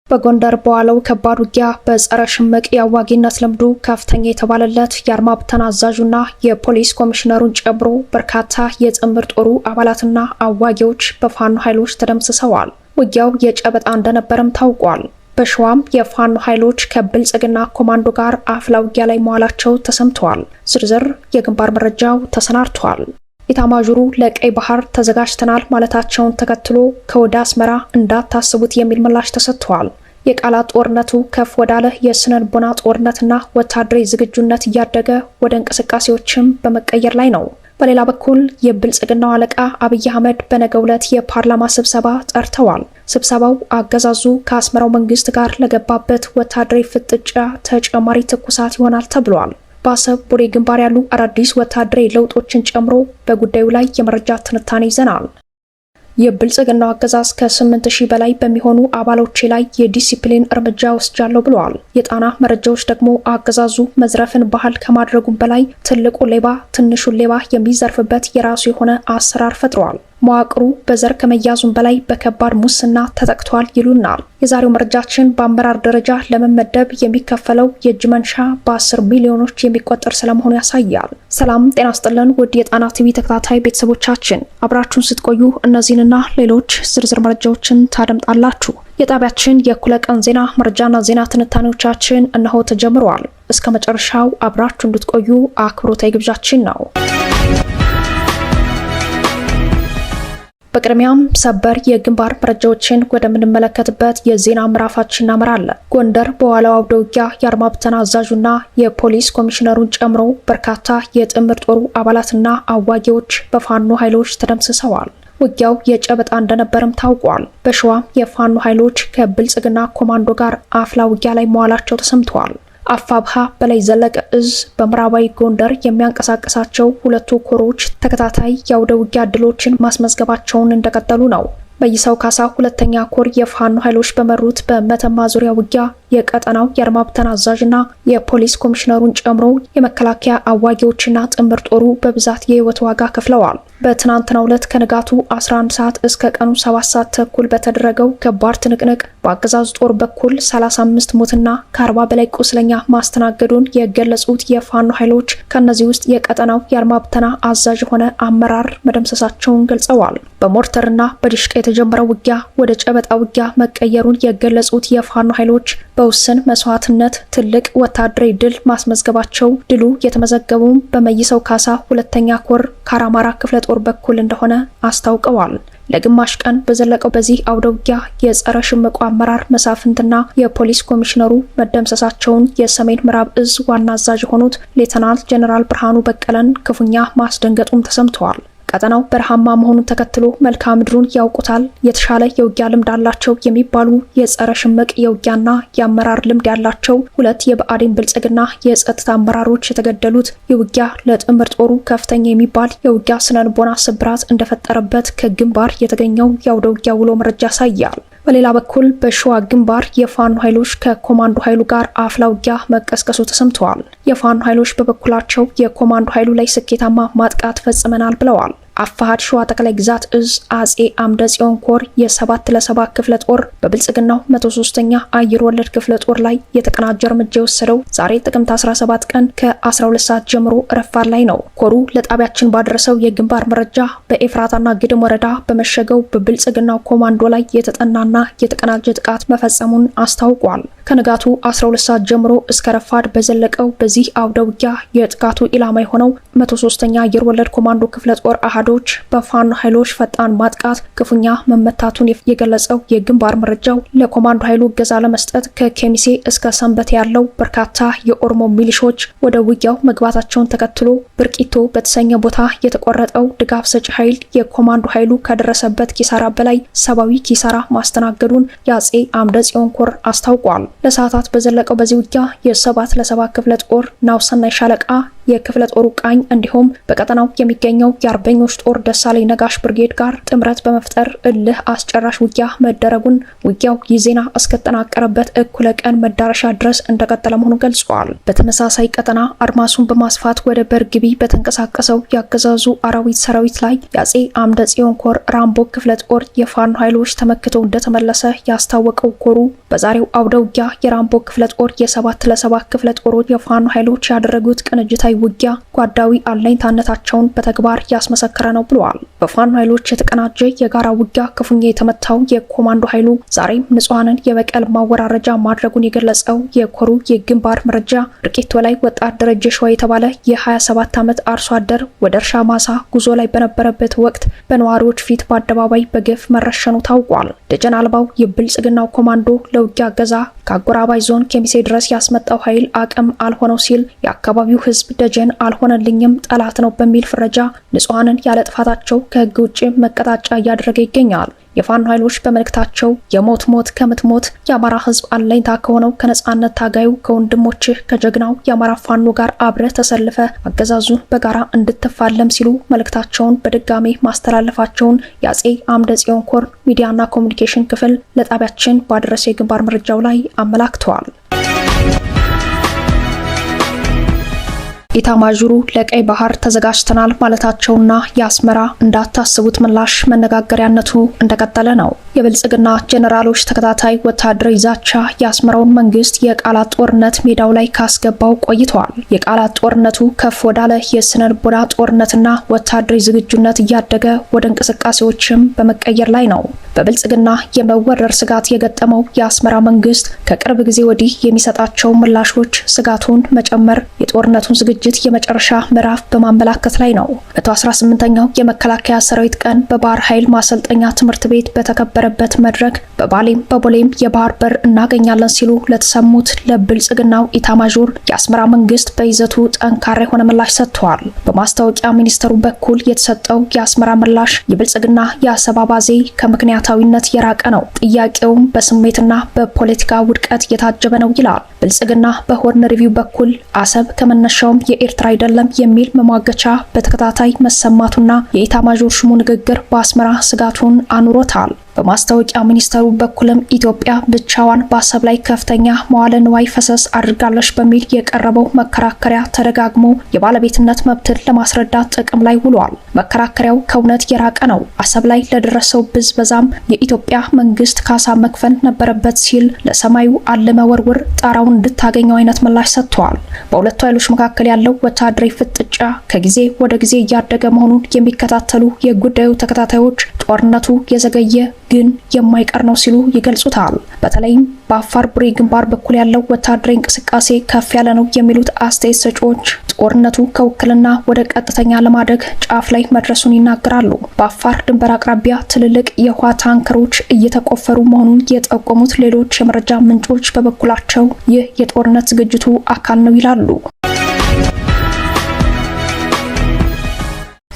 በጎንደር በዋለው ከባድ ውጊያ በጸረ ሽምቅ የአዋጊነት ልምዱ ከፍተኛ የተባለለት የአድማ ብተና አዛዡና የፖሊስ ኮሚሽነሩን ጨምሮ በርካታ የጥምር ጦሩ አባላትና አዋጊዎች በፋኖ ኃይሎች ተደምስሰዋል። ውጊያው የጨበጣ እንደነበረም ታውቋል። በሸዋም የፋኖ ኃይሎች ከብልጽግና ኮማንዶ ጋር አፍላ ውጊያ ላይ መዋላቸው ተሰምተዋል። ዝርዝር የግንባር መረጃው ተሰናድቷል። ኢታማዦሩ ለቀይ ባህር ተዘጋጅተናል ማለታቸውን ተከትሎ ከወደ አስመራ እንዳታስቡት የሚል ምላሽ ተሰጥቷል። የቃላት ጦርነቱ ከፍ ወዳለ የስነ ልቦና ጦርነትና ወታደራዊ ዝግጁነት እያደገ ወደ እንቅስቃሴዎችም በመቀየር ላይ ነው። በሌላ በኩል የብልጽግናው አለቃ አብይ አህመድ በነገው ዕለት የፓርላማ ስብሰባ ጠርተዋል። ስብሰባው አገዛዙ ከአስመራው መንግስት ጋር ለገባበት ወታደራዊ ፍጥጫ ተጨማሪ ትኩሳት ይሆናል ተብሏል። በአሰብ ቡሬ ግንባር ያሉ አዳዲስ ወታደራዊ ለውጦችን ጨምሮ በጉዳዩ ላይ የመረጃ ትንታኔ ይዘናል። የብልጽግናው አገዛዝ ከ8000 በላይ በሚሆኑ አባሎቼ ላይ የዲሲፕሊን እርምጃ ወስጃለሁ ብለዋል። የጣና መረጃዎች ደግሞ አገዛዙ መዝረፍን ባህል ከማድረጉም በላይ ትልቁ ሌባ ትንሹን ሌባ የሚዘርፍበት የራሱ የሆነ አሰራር ፈጥሯል። መዋቅሩ በዘር ከመያዙም በላይ በከባድ ሙስና ተጠቅቷል ይሉናል። የዛሬው መረጃችን በአመራር ደረጃ ለመመደብ የሚከፈለው የእጅ መንሻ በ10 ሚሊዮኖች የሚቆጠር ስለመሆኑ ያሳያል። ሰላም ጤና ስጥልን ውድ የጣና ቲቪ ተከታታይ ቤተሰቦቻችን፣ አብራችሁን ስትቆዩ እነዚህንና ሌሎች ዝርዝር መረጃዎችን ታደምጣላችሁ። የጣቢያችን የእኩለ ቀን ዜና መረጃና ዜና ትንታኔዎቻችን እነሆ ተጀምረዋል። እስከ መጨረሻው አብራችሁ እንድትቆዩ አክብሮታዊ ግብዣችን ነው። በቅድሚያም ሰበር የግንባር መረጃዎችን ወደምንመለከትበት የዜና ምዕራፋችን እናመራለን። ጎንደር በዋለው አውደ ውጊያ የአድማ ብተና አዛዡና የፖሊስ ኮሚሽነሩን ጨምሮ በርካታ የጥምር ጦሩ አባላትና አዋጊዎች በፋኖ ኃይሎች ተደምስሰዋል። ውጊያው የጨበጣ እንደነበረም ታውቋል። በሸዋም የፋኖ ኃይሎች ከብልጽግና ኮማንዶ ጋር አፍላ ውጊያ ላይ መዋላቸው ተሰምተዋል። አፋብሃ በላይ ዘለቀ እዝ በምዕራባዊ ጎንደር የሚያንቀሳቀሳቸው ሁለቱ ኮሮች ተከታታይ የአውደ ውጊያ ድሎችን ማስመዝገባቸውን እንደቀጠሉ ነው። በይሰው ካሳ ሁለተኛ ኮር የፋኖ ኃይሎች በመሩት በመተማ ዙሪያ ውጊያ የቀጠናው የአድማ ብተና አዛዥና የፖሊስ ኮሚሽነሩን ጨምሮ የመከላከያ አዋጊዎችና ጥምር ጦሩ በብዛት የህይወት ዋጋ ከፍለዋል። በትናንትናው ዕለት ከንጋቱ 11 ሰዓት እስከ ቀኑ 7 ሰዓት ተኩል በተደረገው ከባድ ትንቅንቅ በአገዛዙ ጦር በኩል 35 ሞትና ከ40 በላይ ቁስለኛ ማስተናገዱን የገለጹት የፋኖ ኃይሎች ከነዚህ ውስጥ የቀጠናው የአድማ ብተና አዛዥ የሆነ አመራር መደምሰሳቸውን ገልጸዋል። በሞርተርና በዲሽቃ የተጀመረው ውጊያ ወደ ጨበጣ ውጊያ መቀየሩን የገለጹት የፋኖ ኃይሎች በውስን መስዋዕትነት ትልቅ ወታደራዊ ድል ማስመዝገባቸው፣ ድሉ የተመዘገበው በመይሰው ካሳ ሁለተኛ ኮር ካራማራ ክፍለ ጦር በኩል እንደሆነ አስታውቀዋል። ለግማሽ ቀን በዘለቀው በዚህ አውደ ውጊያ የጸረ ሽምቁ አመራር መሳፍንትና የፖሊስ ኮሚሽነሩ መደምሰሳቸውን የሰሜን ምዕራብ እዝ ዋና አዛዥ የሆኑት ሌተናል ጀነራል ብርሃኑ በቀለን ክፉኛ ማስደንገጡም ተሰምተዋል። ቀጠናው በረሃማ መሆኑን ተከትሎ መልክዓ ምድሩን ያውቁታል። የተሻለ የውጊያ ልምድ አላቸው የሚባሉ የጸረ ሽምቅ የውጊያና የአመራር ልምድ ያላቸው ሁለት የብአዴን ብልጽግና የጸጥታ አመራሮች የተገደሉት የውጊያ ለጥምር ጦሩ ከፍተኛ የሚባል የውጊያ ስነልቦና ስብራት እንደፈጠረበት ከግንባር የተገኘው የአውደ ውጊያ ውሎ መረጃ ያሳያል። በሌላ በኩል በሸዋ ግንባር የፋኖ ኃይሎች ከኮማንዶ ኃይሉ ጋር አፍላ ውጊያ መቀስቀሱ ተሰምተዋል። የፋኖ ኃይሎች በበኩላቸው የኮማንዶ ኃይሉ ላይ ስኬታማ ማጥቃት ፈጽመናል ብለዋል። አፋሃድ ሸዋ ጠቅላይ ግዛት እዝ አጼ አምደ ጽዮን ኮር የ7-ለ7 ክፍለ ጦር በብልጽግናው 103ኛ አየር ወለድ ክፍለ ጦር ላይ የተቀናጀ እርምጃ የወሰደው ዛሬ ጥቅምት 17 ቀን ከ12 ሰዓት ጀምሮ ረፋድ ላይ ነው። ኮሩ ለጣቢያችን ባደረሰው የግንባር መረጃ በኤፍራታና ግድም ወረዳ በመሸገው በብልጽግናው ኮማንዶ ላይ የተጠናና የተቀናጀ ጥቃት መፈጸሙን አስታውቋል። ከንጋቱ 12 ሰዓት ጀምሮ እስከ ረፋድ በዘለቀው በዚህ አውደ ውጊያ የጥቃቱ ኢላማ የሆነው 103ኛ አየር ወለድ ኮማንዶ ክፍለ ጦር አሃዶች በፋኖ ኃይሎች ፈጣን ማጥቃት ክፉኛ መመታቱን የገለጸው የግንባር መረጃው ለኮማንዶ ኃይሉ እገዛ ለመስጠት ከኬሚሴ እስከ ሰንበት ያለው በርካታ የኦሮሞ ሚሊሾች ወደ ውጊያው መግባታቸውን ተከትሎ ብርቂቶ በተሰኘ ቦታ የተቆረጠው ድጋፍ ሰጪ ኃይል የኮማንዶ ኃይሉ ከደረሰበት ኪሳራ በላይ ሰብአዊ ኪሳራ ማስተናገዱን የአጼ አምደ ጽዮን ኮር አስታውቋል። ለሰዓታት በዘለቀው በዚህ ውጊያ የ7-ለ7 ክፍለ ጦር ናውሰናይ ሻለቃ የክፍለ ጦሩ ቃኝ እንዲሁም በቀጠናው የሚገኘው የአርበኞች ጦር ደሳለኝ ነጋሽ ብርጌድ ጋር ጥምረት በመፍጠር እልህ አስጨራሽ ውጊያ መደረጉን ውጊያው የዜና እስከተጠናቀረበት እኩለ ቀን መዳረሻ ድረስ እንደቀጠለ መሆኑን ገልጿል። በተመሳሳይ ቀጠና አድማሱን በማስፋት ወደ በርግቢ በተንቀሳቀሰው ያገዛዙ አራዊት ሰራዊት ላይ የአጼ አምደ ጽዮን ኮር ራምቦ ክፍለ ጦር የፋኖ ኃይሎች ተመክተው እንደተመለሰ ያስታወቀው ኮሩ በዛሬው አውደ ውጊያ የራምቦ ክፍለ ጦር የ7 ለ7 ክፍለ ጦሮች የፋኖ ኃይሎች ያደረጉት ቅንጅታዊ ውጊያ ጓዳዊ አለኝታነታቸውን በተግባር ያስመሰከረ ነው ብለዋል። በፋኖ ኃይሎች የተቀናጀ የጋራ ውጊያ ክፉኛ የተመታው የኮማንዶ ኃይሉ ዛሬም ንጹሃንን የበቀል ማወራረጃ ማድረጉን የገለጸው የኮሩ የግንባር መረጃ ድርቂት ላይ ወጣት ደረጀ ሸዋ የተባለ የ27 ዓመት አርሶ አደር ወደ እርሻ ማሳ ጉዞ ላይ በነበረበት ወቅት በነዋሪዎች ፊት በአደባባይ በግፍ መረሸኑ ታውቋል። ደጀን አልባው የብልጽግናው ኮማንዶ ለውጊያ ገዛ ከአጎራባይ ዞን ኬሚሴ ድረስ ያስመጣው ኃይል አቅም አልሆነው ሲል የአካባቢው ህዝብ ደጀን አልሆነልኝም ጠላት ነው በሚል ፍረጃ ንጹሃንን ያለ ጥፋታቸው ከህግ ውጭ መቀጣጫ እያደረገ ይገኛል። የፋኖ ኃይሎች በመልእክታቸው የሞት ሞት ከምትሞት የአማራ ህዝብ አለኝታ ከሆነው ከነጻነት ታጋዩ ከወንድሞችህ ከጀግናው የአማራ ፋኖ ጋር አብረህ ተሰልፈ አገዛዙን በጋራ እንድትፋለም ሲሉ መልእክታቸውን በድጋሜ ማስተላለፋቸውን የአጼ አምደ ጽዮን ኮር ሚዲያና ኮሙኒኬሽን ክፍል ለጣቢያችን ባደረሰ የግንባር መረጃው ላይ አመላክተዋል። ኢታማዦሩ ለቀይ ባህር ተዘጋጅተናል ማለታቸውና የአስመራ እንዳታስቡት ምላሽ መነጋገሪያነቱ እንደቀጠለ ነው። የብልጽግና ጄኔራሎች ተከታታይ ወታደራዊ ዛቻ የአስመራውን መንግስት የቃላት ጦርነት ሜዳው ላይ ካስገባው ቆይተዋል። የቃላት ጦርነቱ ከፍ ወዳለ የስነ ልቦና ጦርነትና ወታደራዊ ዝግጁነት እያደገ ወደ እንቅስቃሴዎችም በመቀየር ላይ ነው። በብልጽግና የመወረር ስጋት የገጠመው የአስመራ መንግስት ከቅርብ ጊዜ ወዲህ የሚሰጣቸው ምላሾች ስጋቱን መጨመር የጦርነቱን ዝግጅት የመጨረሻ ምዕራፍ በማመላከት ላይ ነው። 118ኛው የመከላከያ ሰራዊት ቀን በባህር ኃይል ማሰልጠኛ ትምህርት ቤት በተከበረበት መድረክ በባሌም በቦሌም የባህር በር እናገኛለን ሲሉ ለተሰሙት ለብልጽግናው ኢታማዦር የአስመራ መንግስት በይዘቱ ጠንካራ የሆነ ምላሽ ሰጥቷል። በማስታወቂያ ሚኒስተሩ በኩል የተሰጠው የአስመራ ምላሽ የብልጽግና የአሰብ አባዜ ከምክንያታዊነት የራቀ ነው፣ ጥያቄውም በስሜትና በፖለቲካ ውድቀት የታጀበ ነው ይላል። ብልጽግና በሆርን ሪቪው በኩል አሰብ ከመነሻውም የኤርትራ አይደለም የሚል መሟገቻ በተከታታይ መሰማቱና የኢታማዦር ሹሙ ንግግር በአስመራ ስጋቱን አኑሮታል። በማስታወቂያ ሚኒስተሩ በኩልም ኢትዮጵያ ብቻዋን በአሰብ ላይ ከፍተኛ መዋለ ንዋይ ፈሰስ አድርጋለች በሚል የቀረበው መከራከሪያ ተደጋግሞ የባለቤትነት መብትን ለማስረዳት ጥቅም ላይ ውሏል። መከራከሪያው ከእውነት የራቀ ነው። አሰብ ላይ ለደረሰው ብዝበዛም የኢትዮጵያ መንግስት ካሳ መክፈል ነበረበት ሲል ለሰማዩ አለመወርውር ጣራውን እንድታገኘው አይነት ምላሽ ሰጥቷል። በሁለቱ ኃይሎች መካከል ያለው ወታደራዊ ፍጥጫ ከጊዜ ወደ ጊዜ እያደገ መሆኑን የሚከታተሉ የጉዳዩ ተከታታዮች ጦርነቱ የዘገየ ግን የማይቀር ነው ሲሉ ይገልጹታል። በተለይም በአፋር ቡሬ ግንባር በኩል ያለው ወታደራዊ እንቅስቃሴ ከፍ ያለ ነው የሚሉት አስተያየት ሰጪዎች ጦርነቱ ከውክልና ወደ ቀጥተኛ ለማደግ ጫፍ ላይ መድረሱን ይናገራሉ። በአፋር ድንበር አቅራቢያ ትልልቅ የውሃ ታንከሮች እየተቆፈሩ መሆኑን የጠቆሙት ሌሎች የመረጃ ምንጮች በበኩላቸው ይህ የጦርነት ዝግጅቱ አካል ነው ይላሉ።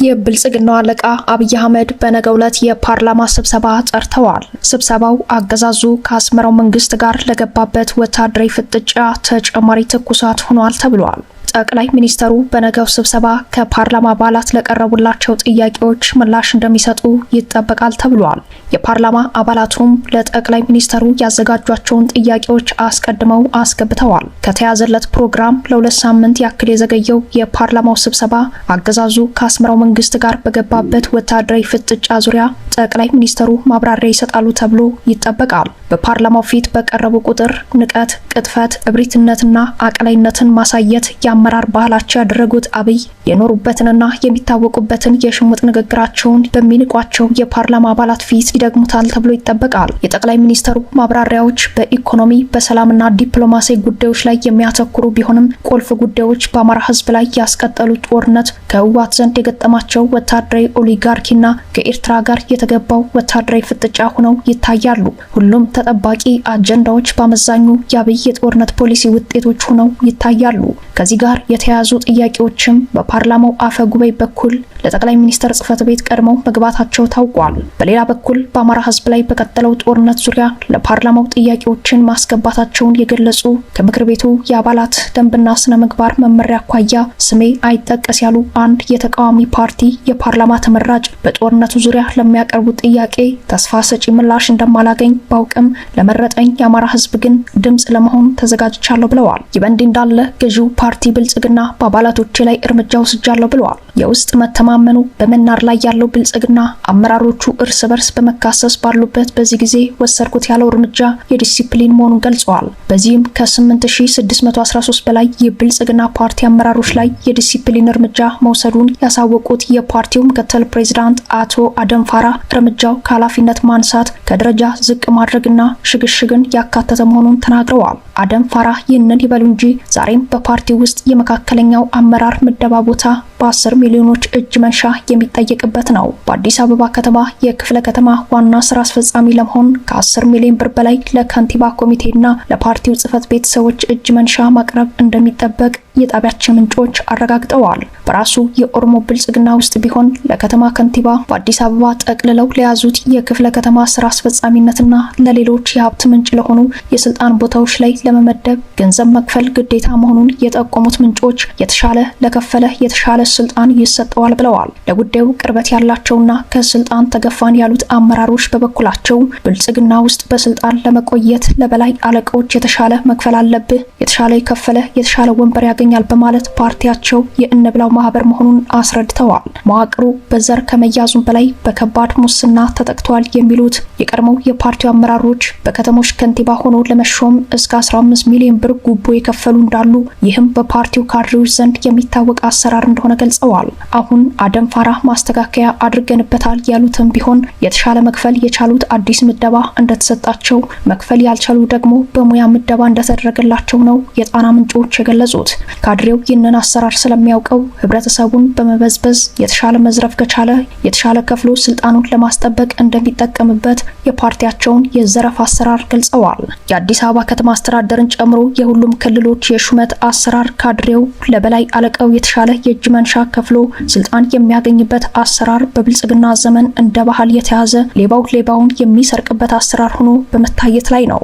የብልጽግናው አለቃ አብይ አህመድ በነገው ዕለት የፓርላማ ስብሰባ ጠርተዋል። ስብሰባው አገዛዙ ከአስመራው መንግስት ጋር ለገባበት ወታደራዊ ፍጥጫ ተጨማሪ ትኩሳት ሆኗል ተብሏል። ጠቅላይ ሚኒስተሩ በነገው ስብሰባ ከፓርላማ አባላት ለቀረቡላቸው ጥያቄዎች ምላሽ እንደሚሰጡ ይጠበቃል ተብሏል። የፓርላማ አባላቱም ለጠቅላይ ሚኒስተሩ ያዘጋጇቸውን ጥያቄዎች አስቀድመው አስገብተዋል። ከተያዘለት ፕሮግራም ለ2 ሳምንት ያክል የዘገየው የፓርላማው ስብሰባ አገዛዙ ከአስመራው መንግስት ጋር በገባበት ወታደራዊ ፍጥጫ ዙሪያ ጠቅላይ ሚኒስተሩ ማብራሪያ ይሰጣሉ ተብሎ ይጠበቃል። በፓርላማው ፊት በቀረቡ ቁጥር ንቀት፣ ቅጥፈት፣ እብሪትነትና አቅላይነትን ማሳየት የአመራር ባህላቸው ያደረጉት አብይ የኖሩበትንና የሚታወቁበትን የሽሙጥ ንግግራቸውን በሚንቋቸው የፓርላማ አባላት ፊት ይደግሙታል ተብሎ ይጠበቃል። የጠቅላይ ሚኒስተሩ ማብራሪያዎች በኢኮኖሚ በሰላምና ዲፕሎማሲ ጉዳዮች ላይ የሚያተኩሩ ቢሆንም ቁልፍ ጉዳዮች በአማራ ህዝብ ላይ ያስቀጠሉት ጦርነት፣ ከህወሓት ዘንድ የገጠማቸው ወታደራዊ ኦሊጋርኪና ከኤርትራ ጋር የተገባው ወታደራዊ ፍጥጫ ሆነው ይታያሉ። ሁሉም ተጠባቂ አጀንዳዎች በአመዛኙ የአብይ የጦርነት ፖሊሲ ውጤቶች ሆነው ይታያሉ። ከዚህ ጋር ጋር የተያያዙ ጥያቄዎችም በፓርላማው አፈ ጉባኤ በኩል ለጠቅላይ ሚኒስትር ጽህፈት ቤት ቀድመው መግባታቸው ታውቋል። በሌላ በኩል በአማራ ህዝብ ላይ በቀጠለው ጦርነት ዙሪያ ለፓርላማው ጥያቄዎችን ማስገባታቸውን የገለጹ ከምክር ቤቱ የአባላት ደንብና ስነ ምግባር መመሪያ አኳያ ስሜ አይጠቀስ ያሉ አንድ የተቃዋሚ ፓርቲ የፓርላማ ተመራጭ በጦርነቱ ዙሪያ ለሚያቀርቡት ጥያቄ ተስፋ ሰጪ ምላሽ እንደማላገኝ ባውቅም ለመረጠኝ የአማራ ህዝብ ግን ድምጽ ለመሆን ተዘጋጅቻለሁ ብለዋል። ይበንዲ እንዳለ ገዢው ፓርቲ ብልጽግና በአባላቶች ላይ እርምጃ ወስጃለሁ ብለዋል። የውስጥ መተማመኑ በመናር ላይ ያለው ብልጽግና አመራሮቹ እርስ በርስ በመካሰስ ባሉበት በዚህ ጊዜ ወሰድኩት ያለው እርምጃ የዲሲፕሊን መሆኑን ገልጸዋል። በዚህም ከ8613 በላይ የብልጽግና ፓርቲ አመራሮች ላይ የዲሲፕሊን እርምጃ መውሰዱን ያሳወቁት የፓርቲው ምክትል ፕሬዝዳንት አቶ አደም ፋራ እርምጃው ከኃላፊነት ማንሳት ከደረጃ ዝቅ ማድረግና ሽግሽግን ያካተተ መሆኑን ተናግረዋል። አደም ፋራ ይህንን ይበሉ እንጂ ዛሬም በፓርቲው ውስጥ የመካከለኛው አመራር ምደባ ቦታ በ10 ሚሊዮኖች እጅ መንሻ የሚጠየቅበት ነው። በአዲስ አበባ ከተማ የክፍለ ከተማ ዋና ስራ አስፈጻሚ ለመሆን ከ10 ሚሊዮን ብር በላይ ለከንቲባ ኮሚቴና ለፓርቲው ጽህፈት ቤት ሰዎች እጅ መንሻ ማቅረብ እንደሚጠበቅ የጣቢያችን ምንጮች አረጋግጠዋል። በራሱ የኦሮሞ ብልጽግና ውስጥ ቢሆን ለከተማ ከንቲባ በአዲስ አበባ ጠቅልለው ለያዙት የክፍለ ከተማ ስራ አስፈጻሚነትና ለሌሎች የሀብት ምንጭ ለሆኑ የስልጣን ቦታዎች ላይ ለመመደብ ገንዘብ መክፈል ግዴታ መሆኑን የጠቆሙት ምንጮች የተሻለ ለከፈለ የተሻለ ስልጣን ይሰጠዋል ብለዋል። ለጉዳዩ ቅርበት ያላቸውና ከስልጣን ተገፋን ያሉት አመራሮች በበኩላቸው ብልጽግና ውስጥ በስልጣን ለመቆየት ለበላይ አለቆች የተሻለ መክፈል አለብህ፣ የተሻለ የከፈለ የተሻለ ወንበር ያገኛል በማለት ፓርቲያቸው የእንብላው ማህበር መሆኑን አስረድተዋል። መዋቅሩ በዘር ከመያዙም በላይ በከባድ ሙስና ተጠቅቷል የሚሉት የቀድሞው የፓርቲው አመራሮች በከተሞች ከንቲባ ሆኖ ለመሾም እስከ 15 ሚሊዮን ብር ጉቦ የከፈሉ እንዳሉ፣ ይህም በፓርቲው ካድሬዎች ዘንድ የሚታወቅ አሰራር እንደሆነ ገልጸዋል። አሁን አደም ፋራ ማስተካከያ አድርገንበታል ያሉትም ቢሆን የተሻለ መክፈል የቻሉት አዲስ ምደባ እንደተሰጣቸው፣ መክፈል ያልቻሉ ደግሞ በሙያ ምደባ እንደተደረገላቸው ነው የጣና ምንጮች የገለጹት። ካድሬው ይህንን አሰራር ስለሚያውቀው ህብረተሰቡን በመበዝበዝ የተሻለ መዝረፍ ከቻለ የተሻለ ከፍሎ ስልጣኑን ለማስጠበቅ እንደሚጠቀምበት የፓርቲያቸውን የዘረፍ አሰራር ገልጸዋል። የአዲስ አበባ ከተማ አስተዳደርን ጨምሮ የሁሉም ክልሎች የሹመት አሰራር ካድሬው ለበላይ አለቃው የተሻለ የእጅ መንሻ ከፍሎ ስልጣን የሚያገኝበት አሰራር በብልጽግና ዘመን እንደ ባህል የተያዘ ሌባው ሌባውን የሚሰርቅበት አሰራር ሆኖ በመታየት ላይ ነው።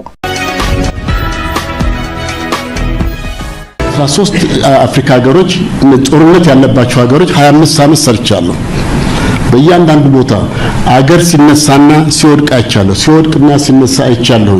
13 አፍሪካ ሀገሮች ጦርነት ያለባቸው ሀገሮች 25 ዓመት ሰርቻለሁ። በእያንዳንዱ ቦታ አገር ሲነሳና ሲወድቅ አይቻለሁ፣ ሲወድቅና ሲነሳ አይቻለሁ።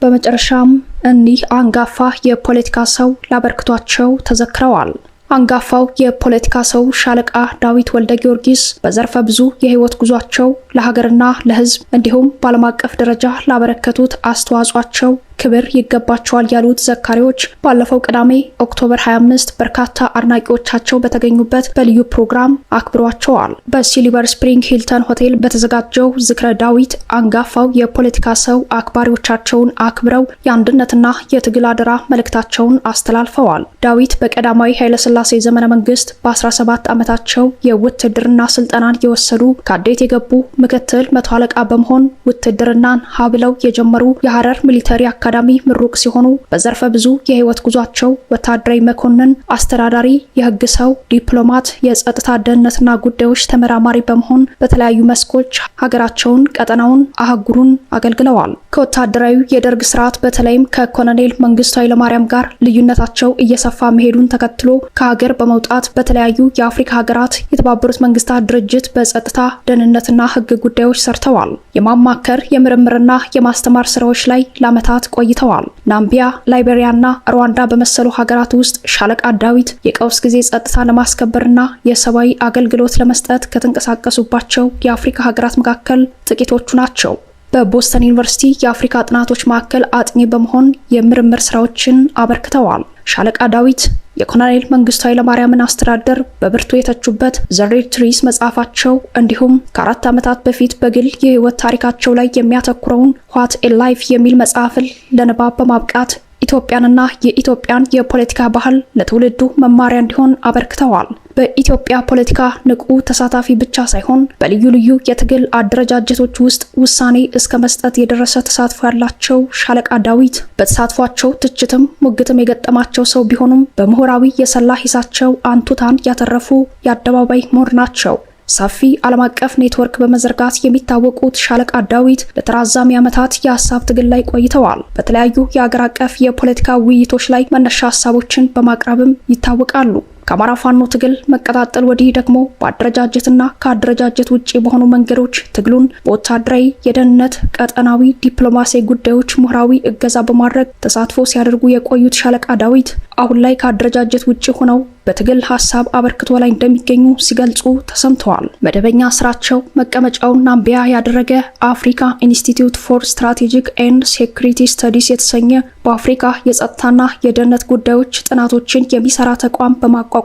በመጨረሻም እኒህ አንጋፋ የፖለቲካ ሰው ላበርክቷቸው ተዘክረዋል። አንጋፋው የፖለቲካ ሰው ሻለቃ ዳዊት ወልደ ጊዮርጊስ በዘርፈ ብዙ የህይወት ጉዟቸው ለሀገርና ለህዝብ እንዲሁም በዓለም አቀፍ ደረጃ ላበረከቱት አስተዋጽኦአቸው ክብር ይገባቸዋል ያሉት ዘካሪዎች ባለፈው ቅዳሜ ኦክቶበር 25 በርካታ አድናቂዎቻቸው በተገኙበት በልዩ ፕሮግራም አክብሯቸዋል። በሲልቨር ስፕሪንግ ሂልተን ሆቴል በተዘጋጀው ዝክረ ዳዊት አንጋፋው የፖለቲካ ሰው አክባሪዎቻቸውን አክብረው የአንድነትና የትግል አደራ መልእክታቸውን አስተላልፈዋል። ዳዊት በቀዳማዊ ኃይለሥላሴ ዘመነ መንግስት በ17 ዓመታቸው የውትድርና ስልጠናን የወሰዱ ከአዴት የገቡ ምክትል መቶ አለቃ በመሆን ውትድርናን ሀብለው የጀመሩ የሐረር ሚሊተሪ አካዳሚ ምሩቅ ሲሆኑ በዘርፈ ብዙ የህይወት ጉዟቸው ወታደራዊ መኮንን፣ አስተዳዳሪ፣ የህግ ሰው፣ ዲፕሎማት፣ የጸጥታ ደህንነትና ጉዳዮች ተመራማሪ በመሆን በተለያዩ መስኮች ሀገራቸውን፣ ቀጠናውን፣ አህጉሩን አገልግለዋል። ከወታደራዊ የደርግ ስርዓት በተለይም ከኮሎኔል መንግስቱ ኃይለማርያም ጋር ልዩነታቸው እየሰፋ መሄዱን ተከትሎ ከሀገር በመውጣት በተለያዩ የአፍሪካ ሀገራት የተባበሩት መንግስታት ድርጅት በጸጥታ ደህንነትና ህግ ጉዳዮች ሰርተዋል። የማማከር የምርምርና የማስተማር ስራዎች ላይ ለዓመታት ቆይተዋል። ናምቢያ፣ ላይቤሪያና ሩዋንዳ በመሰሉ ሀገራት ውስጥ ሻለቃ ዳዊት የቀውስ ጊዜ ጸጥታ ለማስከበርና የሰብአዊ አገልግሎት ለመስጠት ከተንቀሳቀሱባቸው የአፍሪካ ሀገራት መካከል ጥቂቶቹ ናቸው። በቦስተን ዩኒቨርሲቲ የአፍሪካ ጥናቶች ማዕከል አጥኚ በመሆን የምርምር ስራዎችን አበርክተዋል። ሻለቃ ዳዊት የኮሎኔል መንግስቱ ኃይለማርያምን አስተዳደር በብርቱ የተቹበት ዘ ሬድ ትሪስ መጽሐፋቸው እንዲሁም ከ4 ዓመታት በፊት በግል የህይወት ታሪካቸው ላይ የሚያተኩረውን ዋት ኤ ላይፍ የሚል መጽሐፍን ለንባብ በማብቃት ኢትዮጵያንና የኢትዮጵያን የፖለቲካ ባህል ለትውልዱ መማሪያ እንዲሆን አበርክተዋል። በኢትዮጵያ ፖለቲካ ንቁ ተሳታፊ ብቻ ሳይሆን በልዩ ልዩ የትግል አደረጃጀቶች ውስጥ ውሳኔ እስከ መስጠት የደረሰ ተሳትፎ ያላቸው ሻለቃ ዳዊት በተሳትፏቸው ትችትም ሙግትም የገጠማቸው ሰው ቢሆኑም በምሁራዊ የሰላ ሂሳቸው አንቱታን ያተረፉ የአደባባይ ምሁር ናቸው። ሰፊ ዓለም አቀፍ ኔትወርክ በመዘርጋት የሚታወቁት ሻለቃ ዳዊት ለተራዛሚ ዓመታት የሀሳብ ትግል ላይ ቆይተዋል። በተለያዩ የአገር አቀፍ የፖለቲካ ውይይቶች ላይ መነሻ ሀሳቦችን በማቅረብም ይታወቃሉ። ከአማራ ፋኖ ትግል መቀጣጠል ወዲህ ደግሞ በአደረጃጀትና ከአደረጃጀት ውጪ በሆኑ መንገዶች ትግሉን በወታደራዊ፣ የደህንነት፣ ቀጠናዊ ዲፕሎማሲያዊ ጉዳዮች ምሁራዊ እገዛ በማድረግ ተሳትፎ ሲያደርጉ የቆዩት ሻለቃ ዳዊት አሁን ላይ ከአደረጃጀት ውጪ ሆነው በትግል ሀሳብ አበርክቶ ላይ እንደሚገኙ ሲገልጹ ተሰምተዋል። መደበኛ ስራቸው መቀመጫውን ናምቢያ ያደረገ አፍሪካ ኢንስቲትዩት ፎር ስትራቴጂክ ኤንድ ሴኩሪቲ ስተዲስ የተሰኘ በአፍሪካ የጸጥታና የደህንነት ጉዳዮች ጥናቶችን የሚሰራ ተቋም በማቋቋም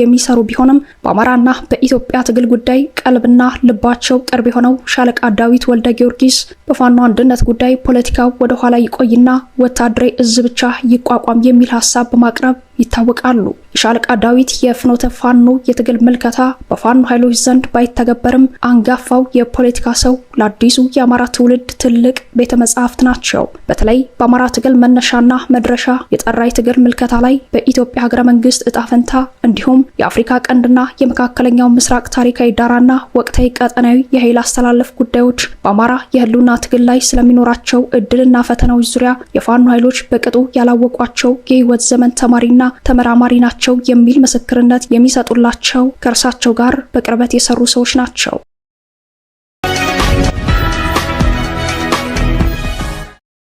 የሚሰሩ ቢሆንም በአማራና በኢትዮጵያ ትግል ጉዳይ ቀልብና ልባቸው ቅርብ የሆነው ሻለቃ ዳዊት ወልደ ጊዮርጊስ በፋኖ አንድነት ጉዳይ ፖለቲካው ወደ ኋላ ይቆይና ወታደራዊ እዝ ብቻ ይቋቋም የሚል ሀሳብ በማቅረብ ይታወቃሉ። የሻለቃ ዳዊት የፍኖተ ፋኖ የትግል ምልከታ በፋኖ ኃይሎች ዘንድ ባይተገበርም አንጋፋው የፖለቲካ ሰው ለአዲሱ የአማራ ትውልድ ትልቅ ቤተ መጻሕፍት ናቸው። በተለይ በአማራ ትግል መነሻና መድረሻ የጠራ የትግል ምልከታ ላይ በኢትዮጵያ ሀገረ መንግስት እጣ ፈንታ እንዲሁም የአፍሪካ ቀንድና የመካከለኛው ምስራቅ ታሪካዊ ዳራና ወቅታዊ ቀጠናዊ የኃይል አስተላለፍ ጉዳዮች በአማራ የህልውና ትግል ላይ ስለሚኖራቸው እድልና ፈተናዎች ዙሪያ የፋኖ ኃይሎች በቅጡ ያላወቋቸው የህይወት ዘመን ተማሪና ተመራማሪ ናቸው የሚል ምስክርነት የሚሰጡላቸው ከእርሳቸው ጋር በቅርበት የሰሩ ሰዎች ናቸው።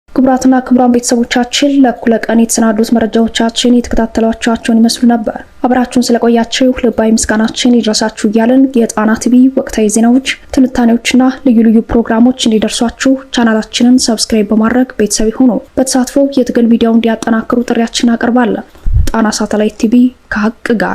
ክቡራትና ክቡራን ቤተሰቦቻችን ለእኩለ ቀን የተሰናዱት መረጃዎቻችን የተከታተሏቸውን ይመስሉ ነበር። አብራችሁን ስለቆያችሁ ልባዊ ምስጋናችን ይድረሳችሁ እያልን የጣና ቲቪ ወቅታዊ ዜናዎች፣ ትንታኔዎችና ልዩ ልዩ ፕሮግራሞች እንዲደርሷችሁ ቻናላችንን ሰብስክራይብ በማድረግ ቤተሰብ ይሁኑ። በተሳትፎ የትግል ሚዲያውን እንዲያጠናክሩ ጥሪያችን አቀርባለን። ጣና ሳተላይት ቲቪ ከሀቅ ጋር